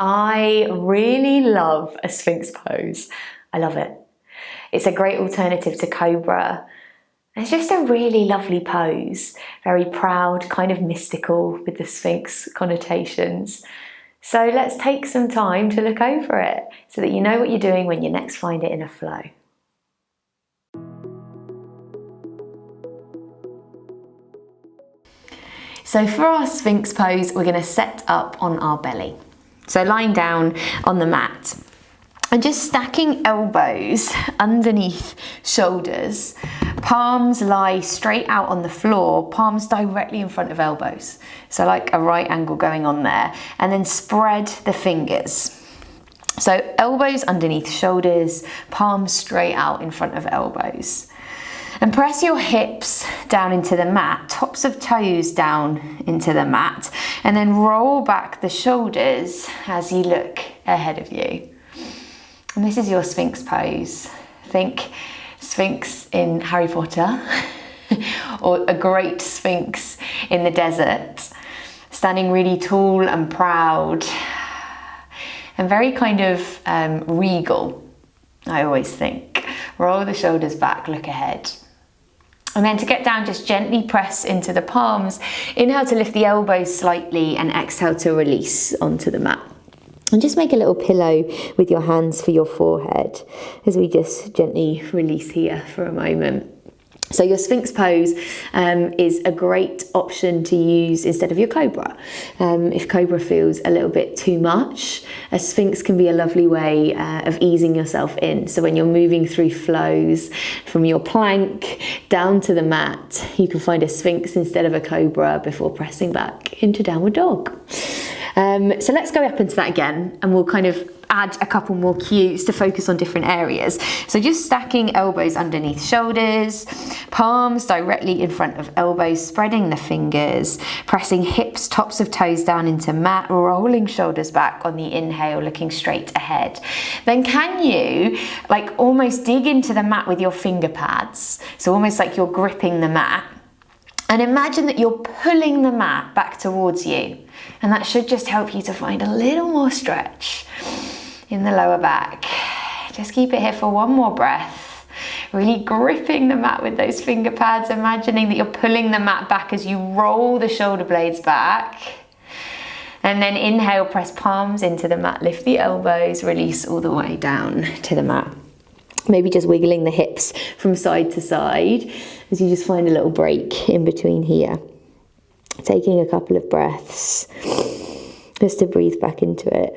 I really love a Sphinx pose. I love it. It's a great alternative to cobra. It's just a really lovely pose. Very proud, kind of mystical with the Sphinx connotations. So let's take some time to look over it so that you know what you're doing when you next find it in a flow. So for our Sphinx pose, we're going to set up on our belly. So lying down on the mat and just stacking elbows underneath shoulders. Palms lie straight out on the floor, palms directly in front of elbows. So like a right angle going on there. And then spread the fingers. So elbows underneath shoulders, palms straight out in front of elbows. And press your hips down into the mat, tops of toes down into the mat, and then roll back the shoulders as you look ahead of you. And this is your Sphinx pose. Think Sphinx in Harry Potter, or a great Sphinx in the desert, standing really tall and proud, and very kind of regal, I always think. Roll the shoulders back, look ahead. And then to get down, just gently press into the palms. Inhale to lift the elbows slightly and exhale to release onto the mat. And just make a little pillow with your hands for your forehead as we just gently release here for a moment. So your Sphinx pose is a great option to use instead of your cobra. If cobra feels a little bit too much, a Sphinx can be a lovely way of easing yourself in. So when you're moving through flows from your plank down to the mat, you can find a Sphinx instead of a cobra before pressing back into downward dog. So let's go up into that again, and we'll kind of add a couple more cues to focus on different areas. So just stacking elbows underneath shoulders, palms directly in front of elbows, spreading the fingers, pressing hips, tops of toes down into mat, rolling shoulders back on the inhale, looking straight ahead. Then can you like almost dig into the mat with your finger pads? So almost like you're gripping the mat. And imagine that you're pulling the mat back towards you. And that should just help you to find a little more stretch in the lower back. Just keep it here for one more breath. Really gripping the mat with those finger pads, imagining that you're pulling the mat back as you roll the shoulder blades back. And then inhale, press palms into the mat, lift the elbows, release all the way down to the mat. Maybe just wiggling the hips from side to side as you just find a little break in between here. Taking a couple of breaths just to breathe back into it.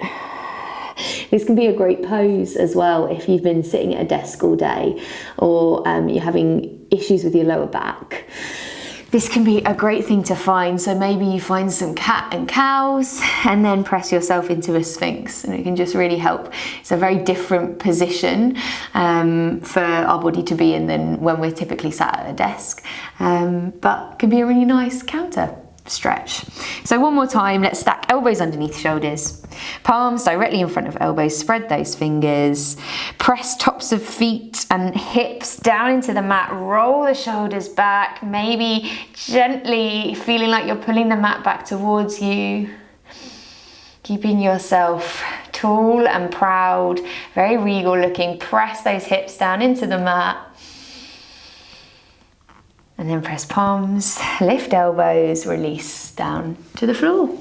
This can be a great pose as well if you've been sitting at a desk all day, or you're having issues with your lower back. This can be a great thing to find. So maybe you find some cat and cows and then press yourself into a Sphinx, and it can just really help. It's a very different position for our body to be in than when we're typically sat at a desk, but can be a really nice counter stretch. So one more time, let's stack elbows underneath shoulders, palms directly in front of elbows, spread those fingers, press tops of feet and hips down into the mat, roll the shoulders back, maybe gently feeling like you're pulling the mat back towards you, keeping yourself tall and proud, very regal looking. Press those hips down into the mat. And then press palms, lift elbows, release down to the floor.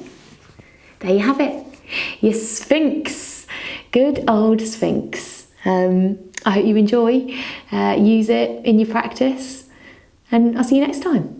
There you have it, your Sphinx, good old Sphinx. I hope you enjoy, use it in your practice, and I'll see you next time.